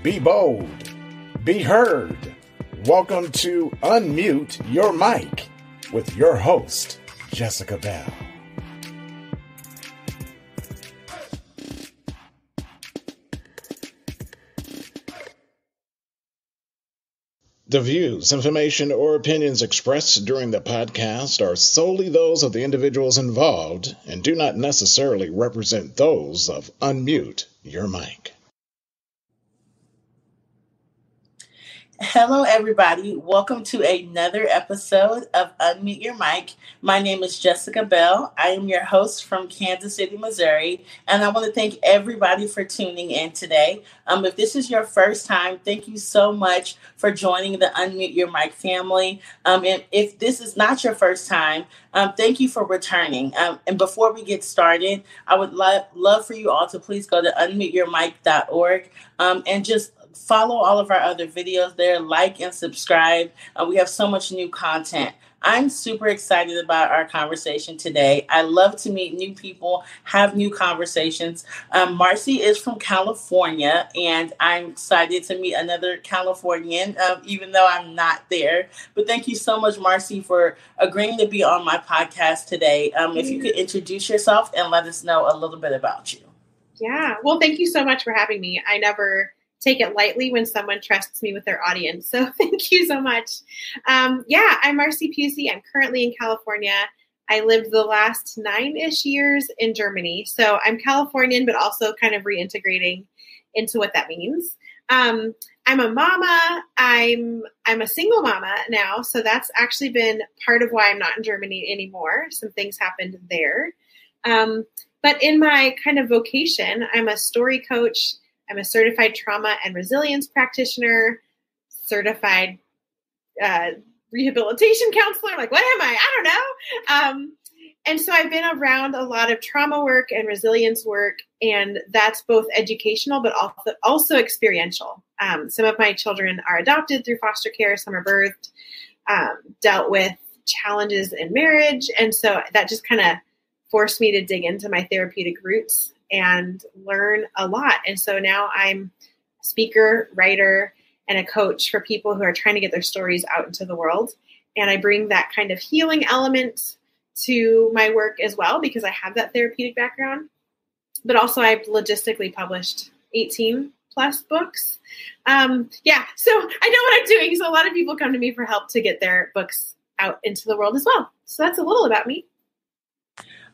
Be bold. Be heard. Welcome to Unmute Your Mic with your host, Jessica Bell. The views, information, or opinions expressed during the podcast are solely those of the individuals involved and do not necessarily represent those of Unmute Your Mic. Hello, everybody. Welcome to another episode of Unmute Your Mic. My name is Jessica Bell. I am your host from Kansas City, Missouri, and I want to thank everybody for tuning in today. If this is your first time, thank you so much for joining the Unmute Your Mic family. And if this is not your first time, thank you for returning. And before we get started, I would love for you all to please go to unmuteyourmic.org and just follow all of our other videos there, like and subscribe. We have so much new content. I'm super excited about our conversation today. I love to meet new people, have new conversations. Marcy is from California, and I'm excited to meet another Californian, even though I'm not there. But thank you so much, Marcy, for agreeing to be on my podcast today. If you could introduce yourself and let us know a little bit about you. Yeah, well, thank you so much for having me. I never take it lightly when someone trusts me with their audience. So thank you so much. I'm Marcy Pusey. I'm currently in California. I lived the last 9-ish years in Germany. So I'm Californian, but also kind of reintegrating into what that means. I'm a mama. I'm a single mama now. So that's actually been part of why I'm not in Germany anymore. Some things happened there. But in my kind of vocation, I'm a story coach. I'm a certified trauma and resilience practitioner, certified rehabilitation counselor. Like, what am I? I don't know. And so I've been around a lot of trauma work and resilience work, and that's both educational but also experiential. Some of my children are adopted through foster care. Some are birthed, dealt with challenges in marriage. And so that just kind of forced me to dig into my therapeutic roots and learn a lot. And so now I'm a speaker, writer, and a coach for people who are trying to get their stories out into the world. And I bring that kind of healing element to my work as well, because I have that therapeutic background. But also I've logistically published 18 plus books. So I know what I'm doing. So a lot of people come to me for help to get their books out into the world as well. So that's a little about me.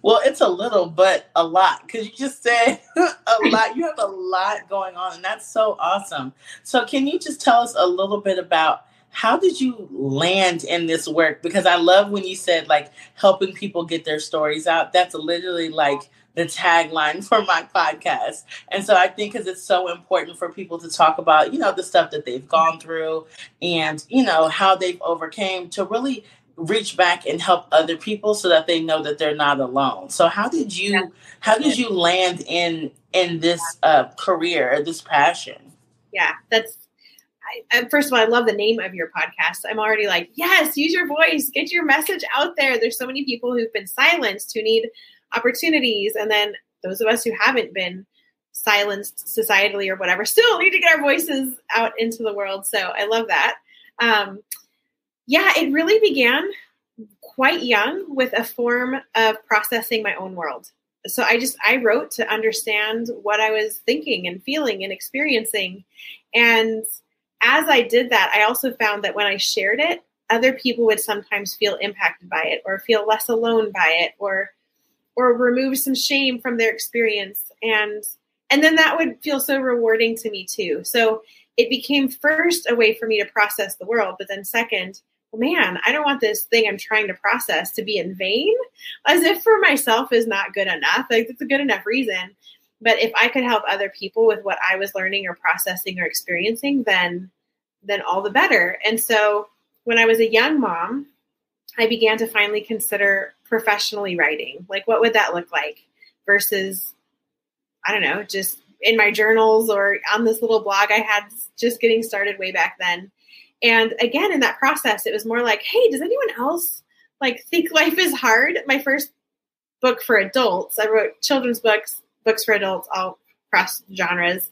Well, it's a little, but a lot, because you just said a lot. You have a lot going on, and that's so awesome. So can you just tell us a little bit about how did you land in this work? Because I love when you said, like, helping people get their stories out. That's literally like the tagline for my podcast. And so I think because it's so important for people to talk about, the stuff that they've gone through and, how they've overcame to really reach back and help other people so that they know that they're not alone. So how did you land in this career, this passion? Yeah, first of all, I love the name of your podcast. I'm already like, yes, use your voice, get your message out there. There's so many people who've been silenced who need opportunities. And then those of us who haven't been silenced societally or whatever still need to get our voices out into the world. So I love that. It really began quite young with a form of processing my own world. So I wrote to understand what I was thinking and feeling and experiencing. And as I did that, I also found that when I shared it, other people would sometimes feel impacted by it or feel less alone by it or remove some shame from their experience. And then that would feel so rewarding to me too. So it became first a way for me to process the world, but then second, well, man, I don't want this thing I'm trying to process to be in vain, as if for myself is not good enough. Like, it's a good enough reason. But if I could help other people with what I was learning or processing or experiencing, then all the better. And so when I was a young mom, I began to finally consider professionally writing. Like, what would that look like versus, I don't know, just in my journals or on this little blog I had just getting started way back then. And again, in that process, it was more like, hey, does anyone else think life is hard? My first book for adults, I wrote children's books for adults, all across genres,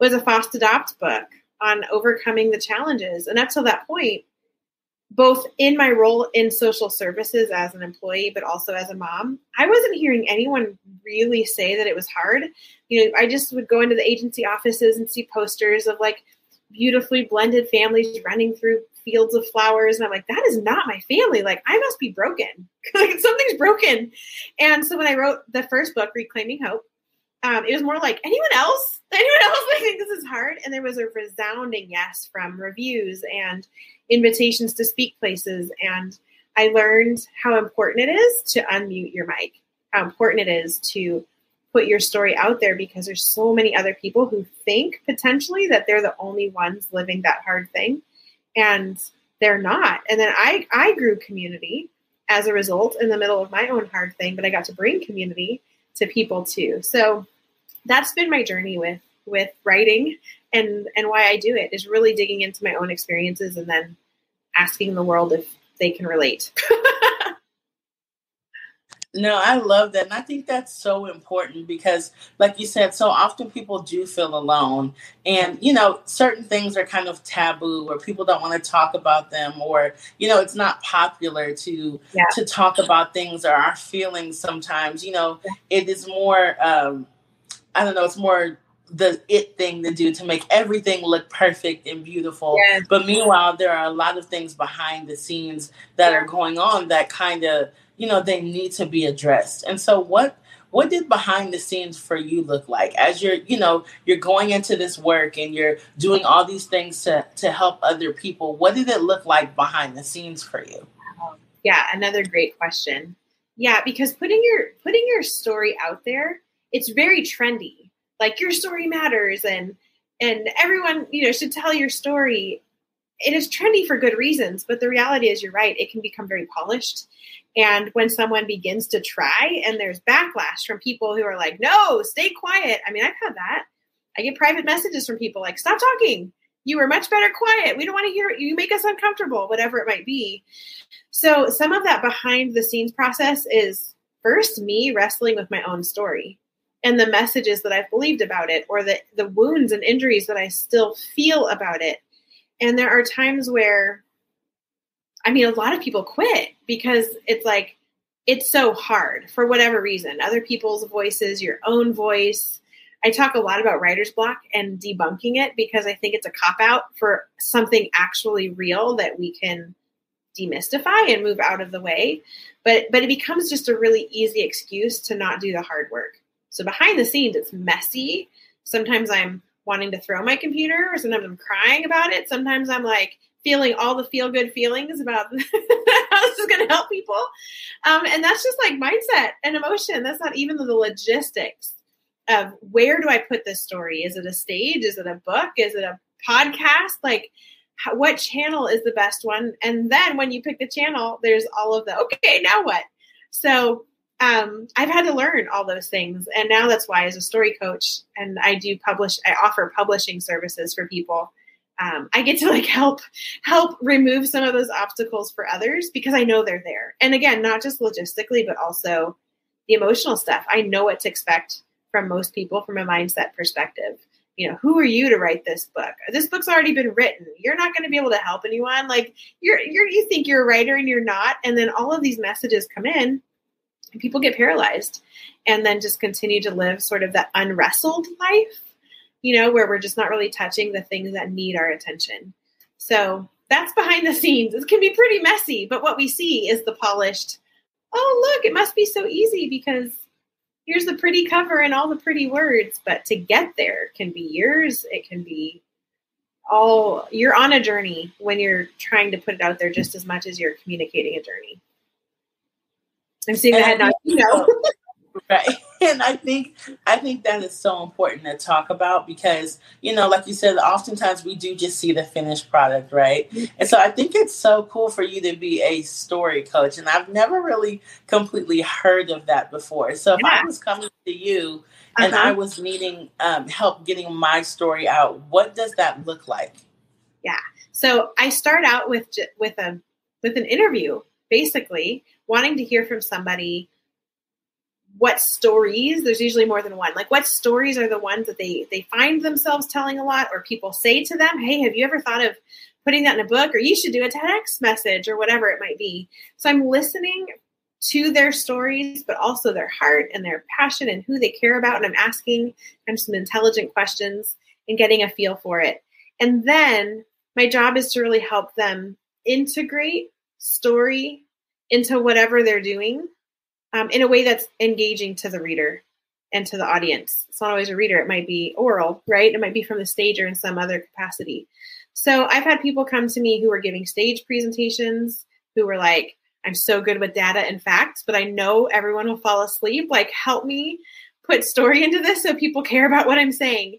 was a Foster Adopt book on overcoming the challenges. And up to that point, both in my role in social services as an employee, but also as a mom, I wasn't hearing anyone really say that it was hard. I just would go into the agency offices and see posters of like beautifully blended families running through fields of flowers. And I'm like, that is not my family. Like, I must be broken. Like, something's broken. And so when I wrote the first book, Reclaiming Hope, it was more like, anyone else? Anyone else? I think this is hard. And there was a resounding yes from reviews and invitations to speak places. And I learned how important it is to unmute your mic, how important it is to put your story out there, because there's so many other people who think potentially that they're the only ones living that hard thing. And they're not. And then I grew community as a result in the middle of my own hard thing, but I got to bring community to people too. So that's been my journey with writing, and why I do it is really digging into my own experiences and then asking the world if they can relate. No, I love that. And I think that's so important because, like you said, so often people do feel alone. And, certain things are kind of taboo, or people don't want to talk about them, or, it's not popular to talk about things or our feelings sometimes. It is more, I don't know, it's more the it thing to do to make everything look perfect and beautiful. Yes. But meanwhile, there are a lot of things behind the scenes that are going on that kind of, they need to be addressed. And so what did behind the scenes for you look like as you're going into this work and you're doing all these things to help other people? What did it look like behind the scenes for you? Yeah, another great question. Yeah, because putting your story out there, it's very trendy. Like, your story matters, and everyone, should tell your story. It is trendy for good reasons, but the reality is, you're right, it can become very polished. And when someone begins to try and there's backlash from people who are like, no, stay quiet. I mean, I've had that. I get private messages from people like, stop talking. You were much better quiet. We don't want to hear it. You make us uncomfortable, whatever it might be. So some of that behind the scenes process is first me wrestling with my own story and the messages that I've believed about it, or the wounds and injuries that I still feel about it. And there are times where, a lot of people quit because it's like, it's so hard for whatever reason, other people's voices, your own voice. I talk a lot about writer's block and debunking it because I think it's a cop-out for something actually real that we can demystify and move out of the way. But it becomes just a really easy excuse to not do the hard work. So behind the scenes, it's messy. Sometimes I'm wanting to throw my computer, or sometimes I'm crying about it. Sometimes I'm like feeling all the feel-good feelings about how this is going to help people. And that's just like mindset and emotion. That's not even the logistics of where do I put this story? Is it a stage? Is it a book? Is it a podcast? Like, what channel is the best one? And then when you pick the channel, there's all of the, okay, now what? So I've had to learn all those things. And now that's why, as a story coach, and I offer publishing services for people. I get to like help remove some of those obstacles for others because I know they're there. And again, not just logistically, but also the emotional stuff. I know what to expect from most people from a mindset perspective. Who are you to write this book? This book's already been written. You're not going to be able to help anyone. Like, you think you're a writer and you're not. And then all of these messages come in and people get paralyzed and then just continue to live sort of that unwrestled life, where we're just not really touching the things that need our attention. So that's behind the scenes. It can be pretty messy, but what we see is the polished, oh, look, it must be so easy because here's the pretty cover and all the pretty words. But to get there can be years. It can be you're on a journey when you're trying to put it out there just as much as you're communicating a journey. I'm seeing the head nod, Right. And I think that is so important to talk about because, like you said, oftentimes we do just see the finished product, right? And so I think it's so cool for you to be a story coach. And I've never really completely heard of that before. So if I was coming to you and I was needing help getting my story out, what does that look like? Yeah. So I start out with an interview, basically wanting to hear from somebody what stories, there's usually more than one, like what stories are the ones that they find themselves telling a lot, or people say to them, hey, have you ever thought of putting that in a book, or you should do a TEDx message, or whatever it might be. So I'm listening to their stories, but also their heart and their passion and who they care about. And I'm asking them some intelligent questions and getting a feel for it. And then my job is to really help them integrate story into whatever they're doing in a way that's engaging to the reader and to the audience. It's not always a reader. It might be oral, right? It might be from the stage or in some other capacity. So I've had people come to me who are giving stage presentations, who were like, I'm so good with data and facts, but I know everyone will fall asleep. Like, help me put story into this so people care about what I'm saying.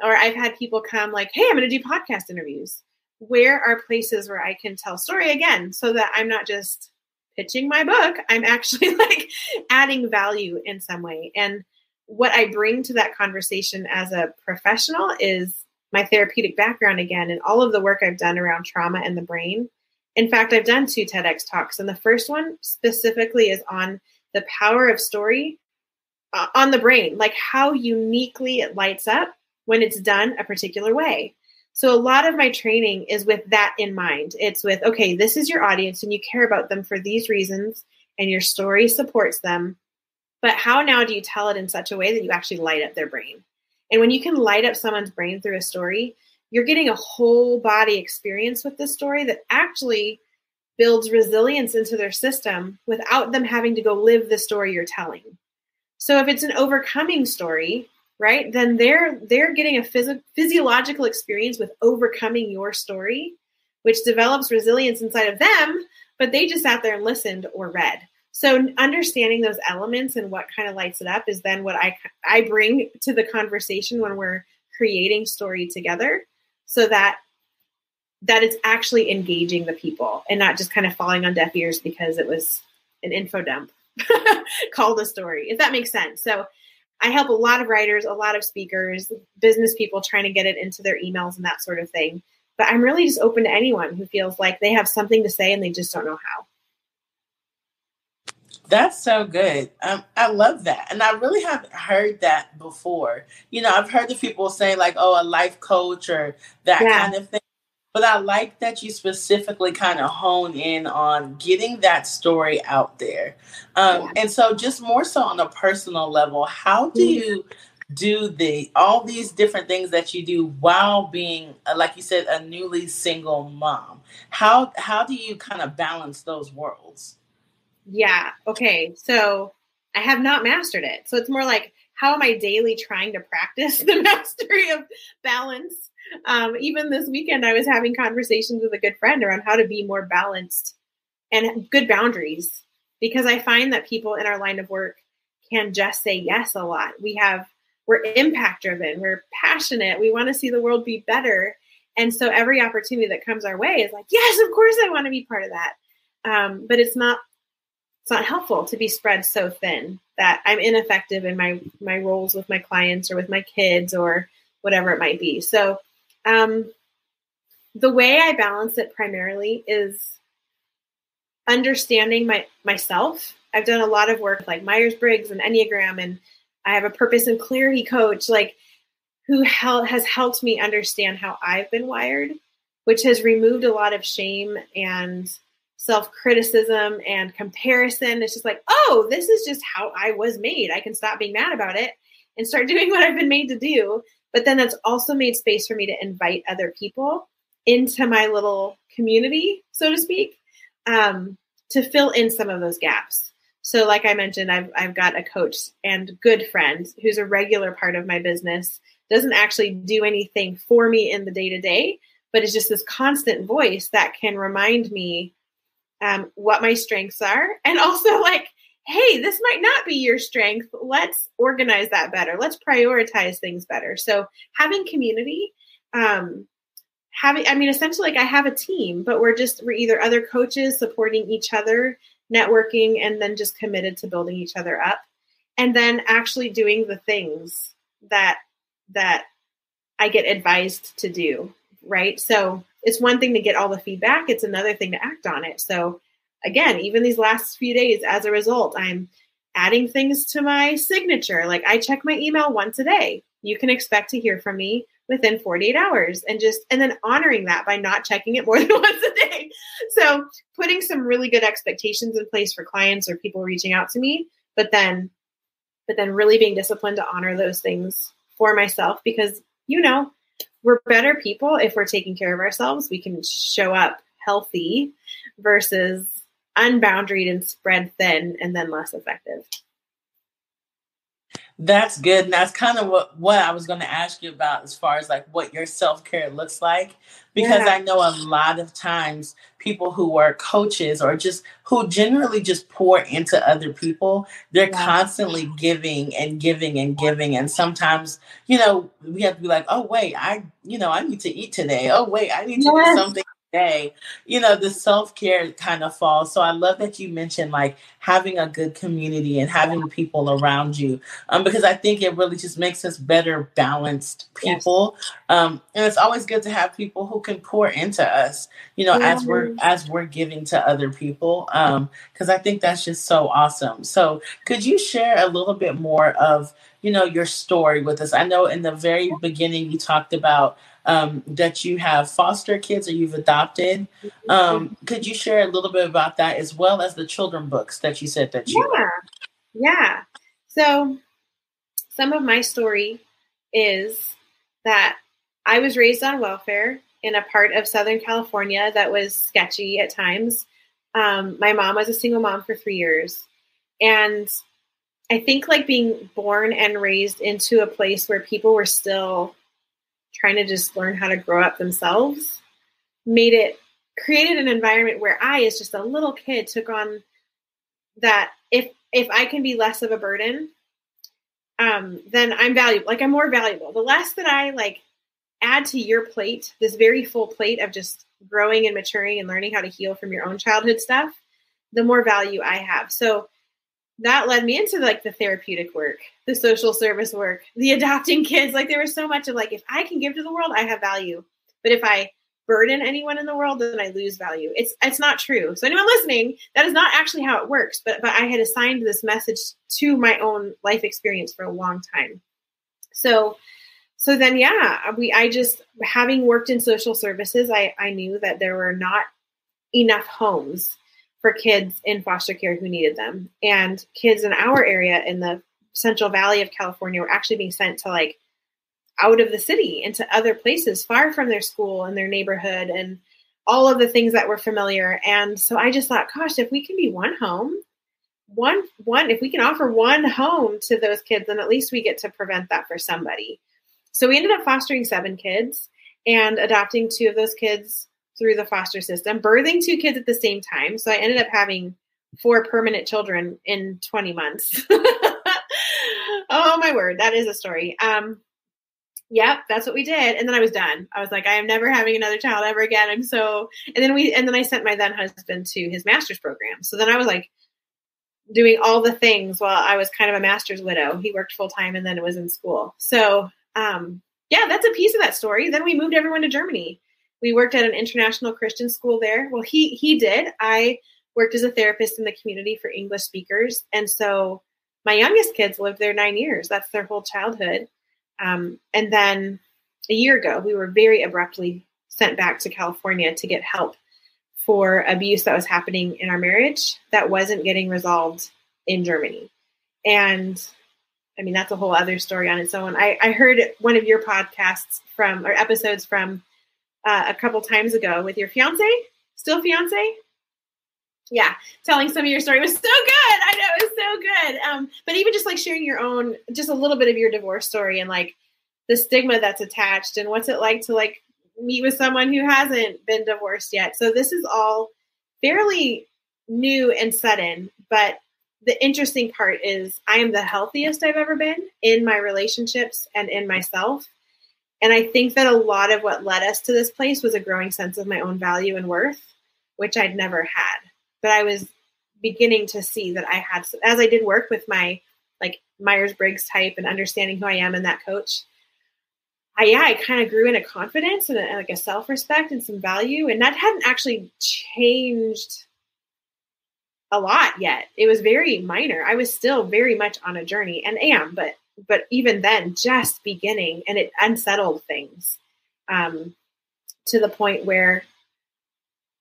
Or I've had people come like, hey, I'm going to do podcast interviews. Where are places where I can tell story again, so that I'm not just pitching my book, I'm actually like adding value in some way. And what I bring to that conversation as a professional is my therapeutic background again, and all of the work I've done around trauma and the brain. In fact, I've done 2 TEDx talks, and the first one specifically is on the power of story on the brain, like how uniquely it lights up when it's done a particular way. So a lot of my training is with that in mind. It's with, okay, this is your audience and you care about them for these reasons and your story supports them. But how now do you tell it in such a way that you actually light up their brain? And when you can light up someone's brain through a story, you're getting a whole body experience with the story that actually builds resilience into their system without them having to go live the story you're telling. So if it's an overcoming story, right, then they're getting a physiological experience with overcoming your story, which develops resilience inside of them, but they just sat there and listened or read. So understanding those elements and what kind of lights it up is then what I bring to the conversation when we're creating story together, so that it's actually engaging the people and not just kind of falling on deaf ears because it was an info dump called a story, if that makes sense. So I help a lot of writers, a lot of speakers, business people trying to get it into their emails and that sort of thing. But I'm really just open to anyone who feels like they have something to say and they just don't know how. That's so good. I love that. And I really haven't heard that before. You know, I've heard the people say like, oh, a life coach or that kind of thing. But I like that you specifically kind of hone in on getting that story out there. And so just more so on a personal level, how do you do all these different things that you do while being, like you said, a newly single mom? How do you kind of balance those worlds? Yeah. Okay. So I have not mastered it. So it's more like, how am I daily trying to practice the mastery of balance? Even this weekend, I was having conversations with a good friend around how to be more balanced and good boundaries, because I find that people in our line of work can just say yes a lot. We're impact driven. We're passionate. We want to see the world be better. And so every opportunity that comes our way is like, yes, of course I want to be part of that. But it's not helpful to be spread so thin that I'm ineffective in my roles with my clients or with my kids or whatever it might be. So the way I balance it primarily is understanding myself. I've done a lot of work like Myers-Briggs and Enneagram, and I have a purpose and clarity coach, like who has helped me understand how I've been wired, which has removed a lot of shame and self-criticism and comparison. It's just like, oh, this is just how I was made. I can stop being mad about it and start doing what I've been made to do. But then that's also made space for me to invite other people into my little community, so to speak, to fill in some of those gaps. So like I mentioned, I've got a coach and good friend who's a regular part of my business, doesn't actually do anything for me in the day-to-day, but it's just this constant voice that can remind me what my strengths are. And also like, hey, this might not be your strength. Let's organize that better. Let's prioritize things better. So having community, essentially like I have a team, but we're either other coaches supporting each other, networking, and then just committed to building each other up. And then actually doing the things that I get advised to do, right? So it's one thing to get all the feedback. It's another thing to act on it. So again, even these last few days, as a result, I'm adding things to my signature. Like I check my email once a day. You can expect to hear from me within 48 hours and then honoring that by not checking it more than once a day. So putting some really good expectations in place for clients or people reaching out to me, but then really being disciplined to honor those things for myself, because, we're better people if we're taking care of ourselves. We can show up healthy versus unboundaried and spread thin and then less effective. That's good. And that's kind of what I was going to ask you about as far as like what your self-care looks like, because I know a lot of times people who are coaches or just who generally just pour into other people, they're constantly giving and giving and giving. And sometimes, we have to be like, oh, wait, I need to eat today. Oh, wait, I need to do something today. The self-care kind of falls. So I love that you mentioned like having a good community and having people around you, because I think it really just makes us better balanced people. And it's always good to have people who can pour into us, as we're giving to other people, because I think that's just so awesome. So could you share a little bit more of, your story with us? I know in the very beginning you talked about that you have foster kids or you've adopted. Could you share a little bit about that as well as the children books that you said that you wrote? Yeah. So some of my story is that I was raised on welfare in a part of Southern California that was sketchy at times. My mom was a single mom for 3 years. And I think like being born and raised into a place where people were still trying to just learn how to grow up themselves created an environment where I, as just a little kid, took on that if I can be less of a burden, then I'm valuable. Like I'm more valuable. The less that I like add to your plate, this very full plate of just growing and maturing and learning how to heal from your own childhood stuff, the more value I have. So that led me into like the therapeutic work, the social service work, the adopting kids. Like there was so much of like, if I can give to the world, I have value. But if I burden anyone in the world, then I lose value. It's not true. So anyone listening, that is not actually how it works. But I had assigned this message to my own life experience for a long time. So then, I just, having worked in social services, I knew that there were not enough homes for kids in foster care who needed them. And kids in our area in the Central Valley of California were actually being sent to like out of the city into other places far from their school and their neighborhood and all of the things that were familiar. And so I just thought, gosh, if we can be one home, if we can offer one home to those kids, then at least we get to prevent that for somebody. So we ended up fostering 7 kids and adopting 2 of those kids through the foster system, birthing 2 kids at the same time. So I ended up having 4 permanent children in 20 months. Oh my word. That is a story. Yep, that's what we did. And then I was done. I was like, I am never having another child ever again. And then I sent my then husband to his master's program. So then I was like doing all the things while I was kind of a master's widow. He worked full time and then was in school. So, that's a piece of that story. Then we moved everyone to Germany. We worked at an international Christian school there. Well, he did. I worked as a therapist in the community for English speakers. And so my youngest kids lived there 9 years. That's their whole childhood. And then a year ago, we were very abruptly sent back to California to get help for abuse that was happening in our marriage that wasn't getting resolved in Germany. And I mean, that's a whole other story on its own. I heard one of your podcasts or episodes from a couple times ago with your fiance, still fiance. Yeah. Telling some of your story. It was so good. I know it was so good. But even just like sharing your own, just a little bit of your divorce story and like the stigma that's attached and what's it like to like meet with someone who hasn't been divorced yet. So this is all fairly new and sudden, but the interesting part is I am the healthiest I've ever been in my relationships and in myself. And I think that a lot of what led us to this place was a growing sense of my own value and worth, which I'd never had. But I was beginning to see that I had, as I did work with my like Myers-Briggs type and understanding who I am and that coach, I kind of grew in a confidence and like a self-respect and some value. And that hadn't actually changed a lot yet. It was very minor. I was still very much on a journey and am, but even then just beginning, and it unsettled things to the point where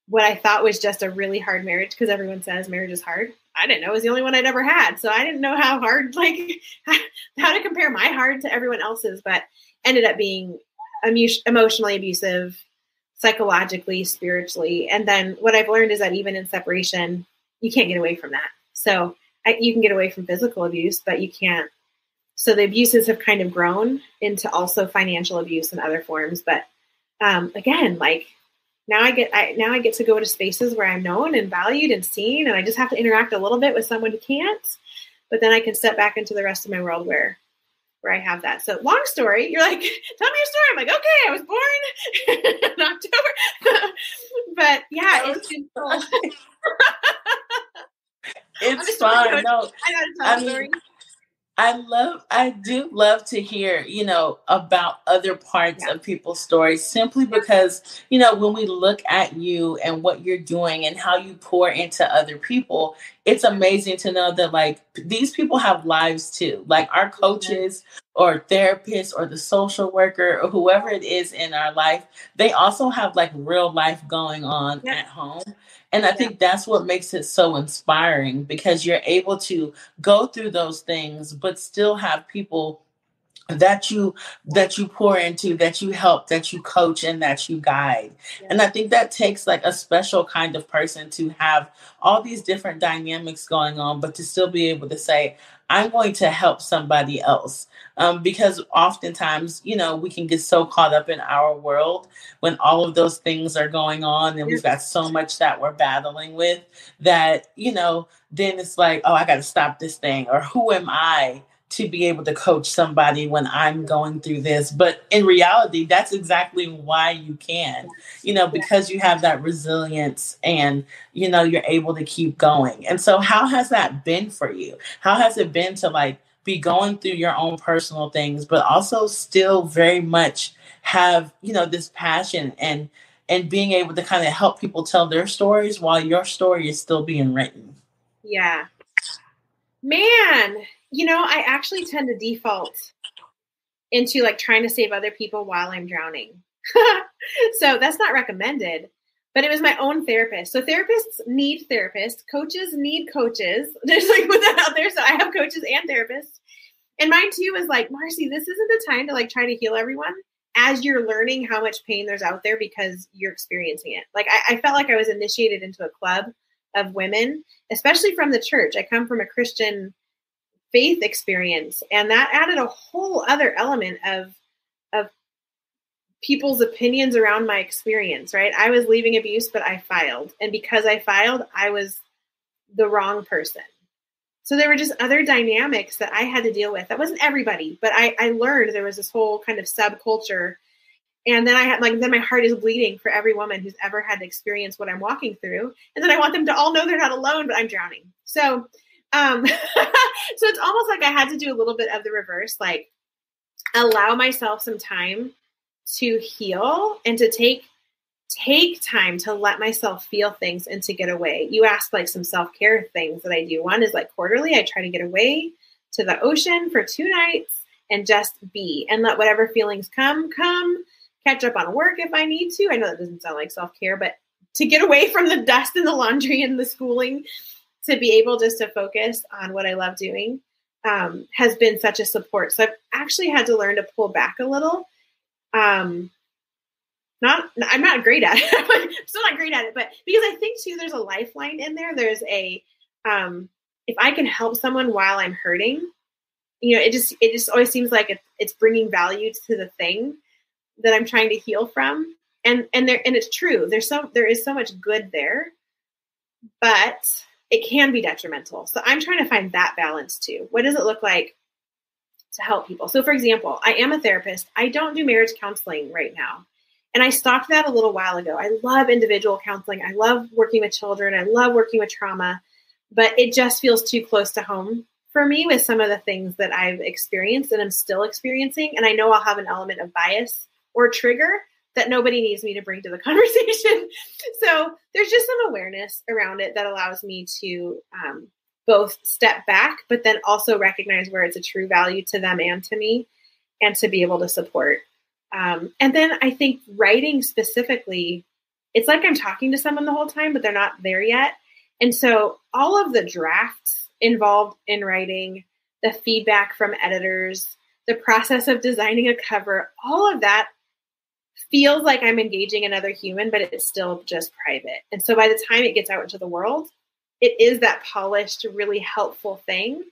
what I thought was just a really hard marriage, because everyone says marriage is hard. I didn't know it was the only one I'd ever had. So I didn't know how hard, like how to compare my hard to everyone else's, but ended up being emotionally abusive, psychologically, spiritually. And then what I've learned is that even in separation, you can't get away from that. So you can get away from physical abuse, but you can't. So the abuses have kind of grown into also financial abuse and other forms. But again, like now I get to go to spaces where I'm known and valued and seen, and I just have to interact a little bit with someone who can't. But then I can step back into the rest of my world where I have that. So long story, you're like, tell me your story. I'm like, okay, I was born in October. But yeah, it's been cool. It's fine. No, I gotta tell a story. I do love to hear, about other parts of people's stories, simply because, when we look at you and what you're doing and how you pour into other people, it's amazing to know that, like, these people have lives too. Like our coaches or therapists or the social worker or whoever it is in our life, they also have like real life going on at home. And I think that's what makes it so inspiring, because you're able to go through those things, but still have people that you pour into, that you help, that you coach, and that you guide. And I think that takes like a special kind of person to have all these different dynamics going on, but to still be able to say, I'm going to help somebody else. Because oftentimes, we can get so caught up in our world when all of those things are going on, and we've got so much that we're battling with that, then it's like, oh, I got to stop this thing, or who am I to be able to coach somebody when I'm going through this? But in reality, that's exactly why you can, because you have that resilience and, you're able to keep going. And so how has that been for you? How has it been to like be going through your own personal things, but also still very much have, this passion and being able to kind of help people tell their stories while your story is still being written? Yeah, man, I actually tend to default into like trying to save other people while I'm drowning. So that's not recommended, but it was my own therapist. So therapists need therapists, coaches need coaches. There's like put that out there. So I have coaches and therapists. And mine too was like, Marcy, this isn't the time to like try to heal everyone as you're learning how much pain there's out there because you're experiencing it. Like I felt like I was initiated into a club of women, especially from the church. I come from a Christian faith experience, and that added a whole other element of people's opinions around my experience, right? I was leaving abuse, but I filed. And because I filed, I was the wrong person. So there were just other dynamics that I had to deal with. That wasn't everybody, but I learned there was this whole kind of subculture. And then I had then my heart is bleeding for every woman who's ever had to experience what I'm walking through. And then I want them to all know they're not alone, but I'm drowning. So, so it's almost like I had to do a little bit of the reverse, like allow myself some time to heal and to take time to let myself feel things and to get away. You asked like some self-care things that I do. One is like quarterly, I try to get away to the ocean for 2 nights and just be, and let whatever feelings come, catch up on work if I need to. I know that doesn't sound like self-care, but to get away from the dust and the laundry and the schooling, to be able just to focus on what I love doing has been such a support. So I've actually had to learn to pull back a little. I'm not great at it. I'm still not great at it, but because I think too, there's a lifeline in there. There's a, if I can help someone while I'm hurting, it just always seems like it's bringing value to the thing that I'm trying to heal from. And it's true. There is so much good there, but it can be detrimental. So I'm trying to find that balance too. What does it look like to help people? So for example, I am a therapist. I don't do marriage counseling right now. And I stopped that a little while ago. I love individual counseling. I love working with children. I love working with trauma, but it just feels too close to home for me with some of the things that I've experienced and I'm still experiencing. And I know I'll have an element of bias or trigger that nobody needs me to bring to the conversation. So there's just some awareness around it that allows me to both step back, but then also recognize where it's a true value to them and to me, and to be able to support. And then I think writing specifically, it's like I'm talking to someone the whole time, but they're not there yet. And so all of the drafts involved in writing, the feedback from editors, the process of designing a cover, all of that feels like I'm engaging another human, but it's still just private. And so by the time it gets out into the world, it is that polished, really helpful thing.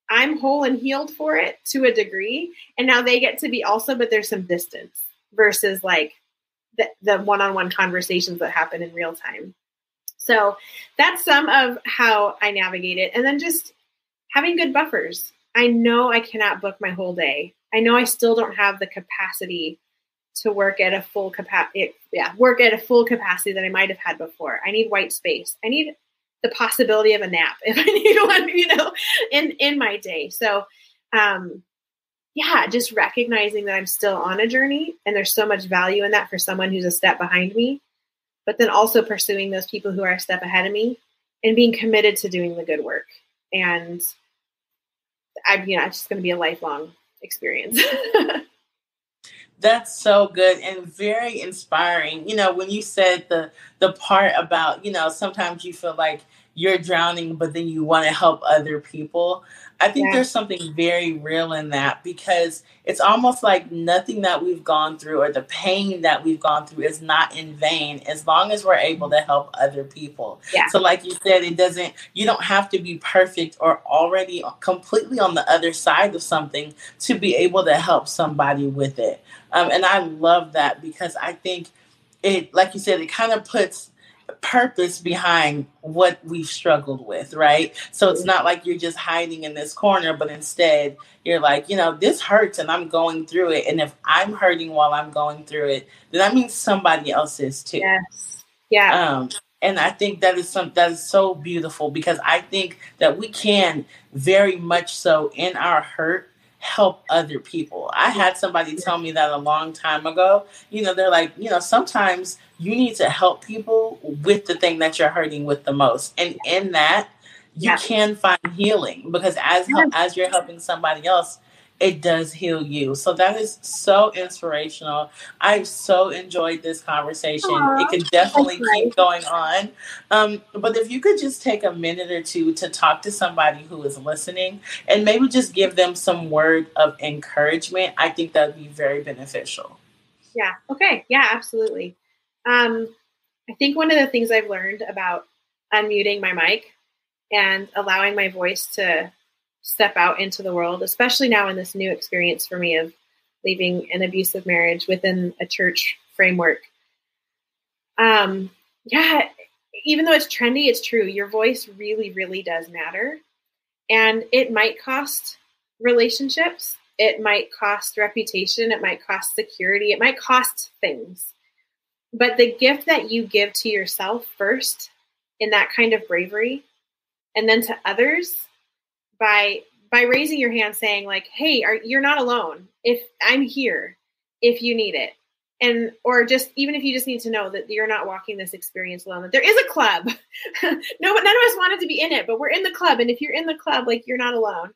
I'm whole and healed for it to a degree. And now they get to be also, but there's some distance versus like the one-on-one conversations that happen in real time. So that's some of how I navigate it. And then just having good buffers. I know I cannot book my whole day. I know I still don't have the capacity to work at a full capacity that I might have had before. I need white space. I need the possibility of a nap if I need one, in my day. So, just recognizing that I'm still on a journey and there's so much value in that for someone who's a step behind me, but then also pursuing those people who are a step ahead of me and being committed to doing the good work. And it's just going to be a lifelong experience. That's so good and very inspiring. When you said the part about, sometimes you feel like you're drowning, but then you want to help other people. I think there's something very real in that, because it's almost like nothing that we've gone through or the pain that we've gone through is not in vain as long as we're able to help other people. Yeah. So like you said, you don't have to be perfect or already completely on the other side of something to be able to help somebody with it. And I love that, because I think it, like you said, it kind of puts purpose behind what we've struggled with, right? So it's not like you're just hiding in this corner, but instead you're like, this hurts and I'm going through it. And if I'm hurting while I'm going through it, then that means somebody else is too. Yes. Yeah. And I think that is so beautiful, because I think that we can very much so in our hurt help other people. I had somebody tell me that a long time ago. They're like, sometimes you need to help people with the thing that you're hurting with the most. And in that, you can find healing, because as you're helping somebody else, it does heal you. So that is so inspirational. I've so enjoyed this conversation. Aww, it can definitely keep going on. But if you could just take a minute or two to talk to somebody who is listening and maybe just give them some word of encouragement, I think that would be very beneficial. Yeah. Okay. Yeah, absolutely. I think one of the things I've learned about unmuting my mic and allowing my voice to step out into the world, especially now in this new experience for me of leaving an abusive marriage within a church framework. Even though it's trendy, it's true. Your voice really, really does matter. And it might cost relationships. It might cost reputation. It might cost security. It might cost things. But the gift that you give to yourself first in that kind of bravery, and then to others, by raising your hand saying like, hey, you're not alone. If I'm here, if you need it. Or just, even if you just need to know that you're not walking this experience alone, that there is a club. None of us wanted to be in it, but we're in the club. And if you're in the club, like, you're not alone.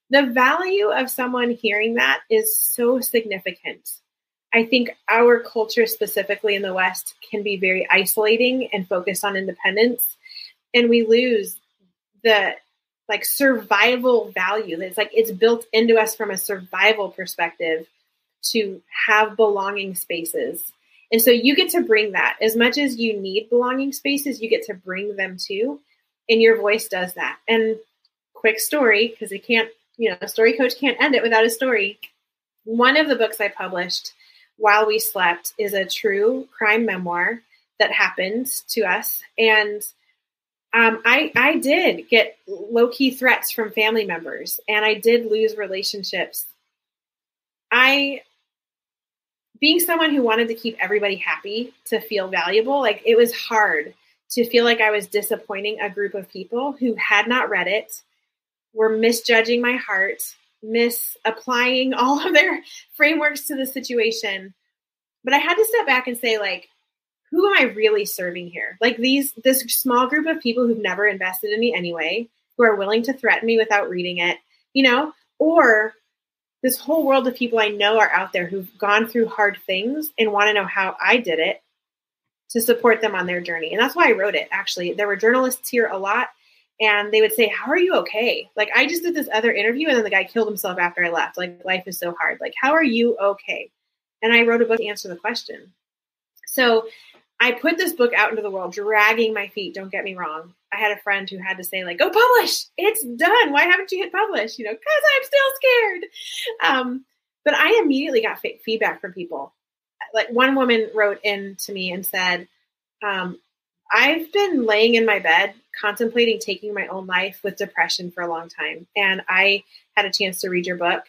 The value of someone hearing that is so significant. I think our culture, specifically in the West, can be very isolating and focused on independence. And we lose the survival value. It's built into us from a survival perspective to have belonging spaces. And so you get to bring that. As much as you need belonging spaces, you get to bring them too. And your voice does that. And quick story, because it can't, a story coach can't end it without a story. One of the books I published while we slept is a true crime memoir that happened to us. And I did get low-key threats from family members, and I did lose relationships. Being someone who wanted to keep everybody happy, to feel valuable, it was hard to feel like I was disappointing a group of people who had not read it, were misjudging my heart, misapplying all of their frameworks to the situation. But I had to step back and say, like, who am I really serving here? Like this small group of people who've never invested in me anyway, who are willing to threaten me without reading it, or this whole world of people I know are out there who've gone through hard things and want to know how I did it to support them on their journey. And that's why I wrote it. Actually, there were journalists here a lot, and they would say, how are you okay? Like, I just did this other interview and then the guy killed himself after I left. Like, life is so hard. Like, how are you okay? And I wrote a book to answer the question. So I put this book out into the world, dragging my feet. Don't get me wrong. I had a friend who had to say, like, go publish. It's done. Why haven't you hit publish? Because I'm still scared. But I immediately got feedback from people. Like, one woman wrote in to me and said, I've been laying in my bed contemplating taking my own life with depression for a long time. And I had a chance to read your book.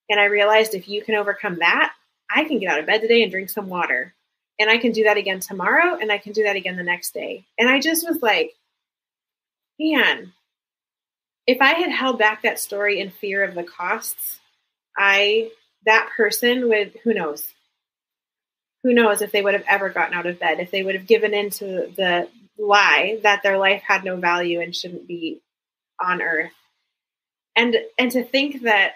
And I realized if you can overcome that, I can get out of bed today and drink some water. And I can do that again tomorrow. And I can do that again the next day. And I just was like, man, if I had held back that story in fear of the costs, that person would, who knows? Who knows if they would have ever gotten out of bed, if they would have given into the lie that their life had no value and shouldn't be on earth. And to think that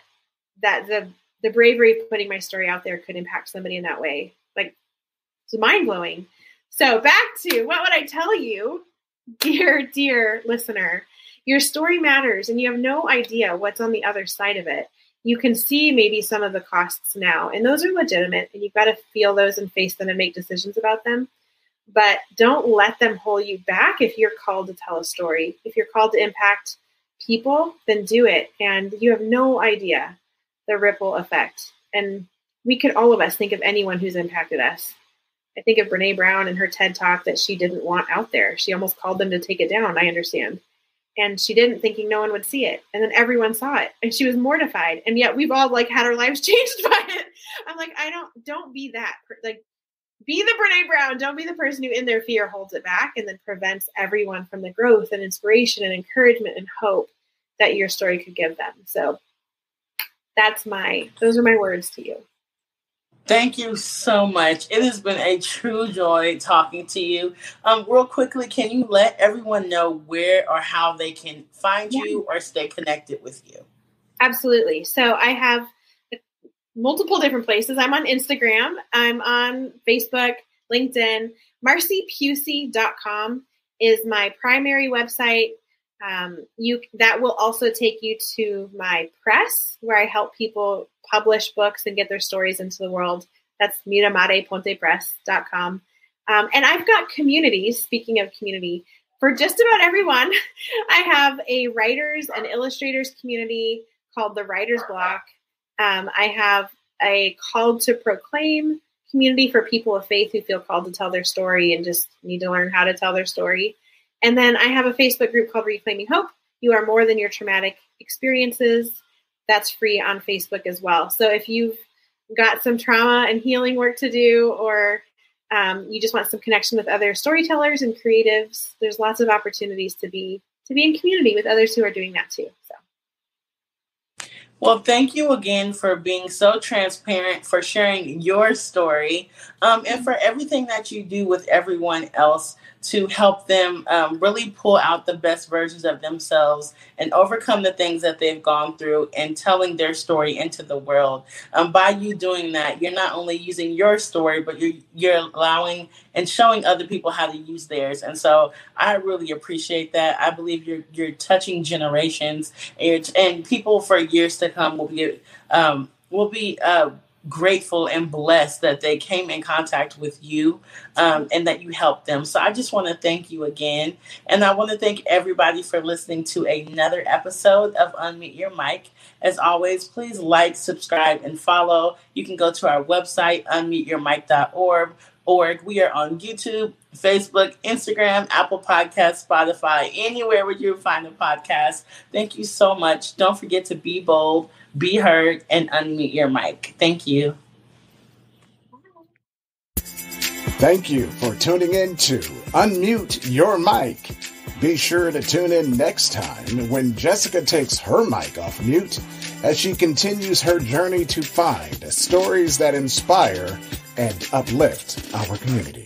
the bravery of putting my story out there could impact somebody in that way, like, it's mind blowing. So back to what would I tell you, dear listener? Your story matters, and you have no idea what's on the other side of it. You can see maybe some of the costs now, and those are legitimate, and you've got to feel those and face them and make decisions about them. But don't let them hold you back if you're called to tell a story. If you're called to impact people, then do it. And you have no idea the ripple effect. And we could, all of us, think of anyone who's impacted us. I think of Brene Brown and her TED Talk that she didn't want out there. She almost called them to take it down, I understand. And she didn't, thinking no one would see it. And then everyone saw it. And she was mortified. And yet we've all had our lives changed by it. I'm like, don't be that. Like, be the Brene Brown. Don't be the person who in their fear holds it back and then prevents everyone from the growth and inspiration and encouragement and hope that your story could give them. So those are my words to you. Thank you so much. It has been a true joy talking to you. Real quickly, can you let everyone know where or how they can find you or stay connected with you? Absolutely. So I have multiple different places. I'm on Instagram. I'm on Facebook, LinkedIn. MarcyPusey.com is my primary website. That will also take you to my press, where I help people publish books and get their stories into the world. That's miramarepontepress.com. And I've got communities, speaking of community, for just about everyone. I have a writers and illustrators community called the Writer's Block. I have a Called to Proclaim community for people of faith who feel called to tell their story and just need to learn how to tell their story. And then I have a Facebook group called Reclaiming Hope. You are more than your traumatic experiences. That's free on Facebook as well. So if you've got some trauma and healing work to do, or you just want some connection with other storytellers and creatives, there's lots of opportunities to be in community with others who are doing that too. So. Well, thank you again for being so transparent, for sharing your story, and for everything that you do with everyone else to help them really pull out the best versions of themselves and overcome the things that they've gone through and telling their story into the world. By you doing that, you're not only using your story, but you're allowing and showing other people how to use theirs. And so I really appreciate that. I believe you're touching generations, and people for years to come will be grateful and blessed that they came in contact with you and that you helped them. So I just want to thank you again. And I want to thank everybody for listening to another episode of Unmute Your Mic. As always, please like, subscribe, and follow. You can go to our website, unmuteyourmic.org. We are on YouTube, Facebook, Instagram, Apple Podcasts, Spotify, anywhere where you find a podcast. Thank you so much. Don't forget to be bold, be heard, and unmute your mic. Thank you. Thank you for tuning in to Unmute Your Mic. Be sure to tune in next time when Jessica takes her mic off mute as she continues her journey to find stories that inspire and uplift our community.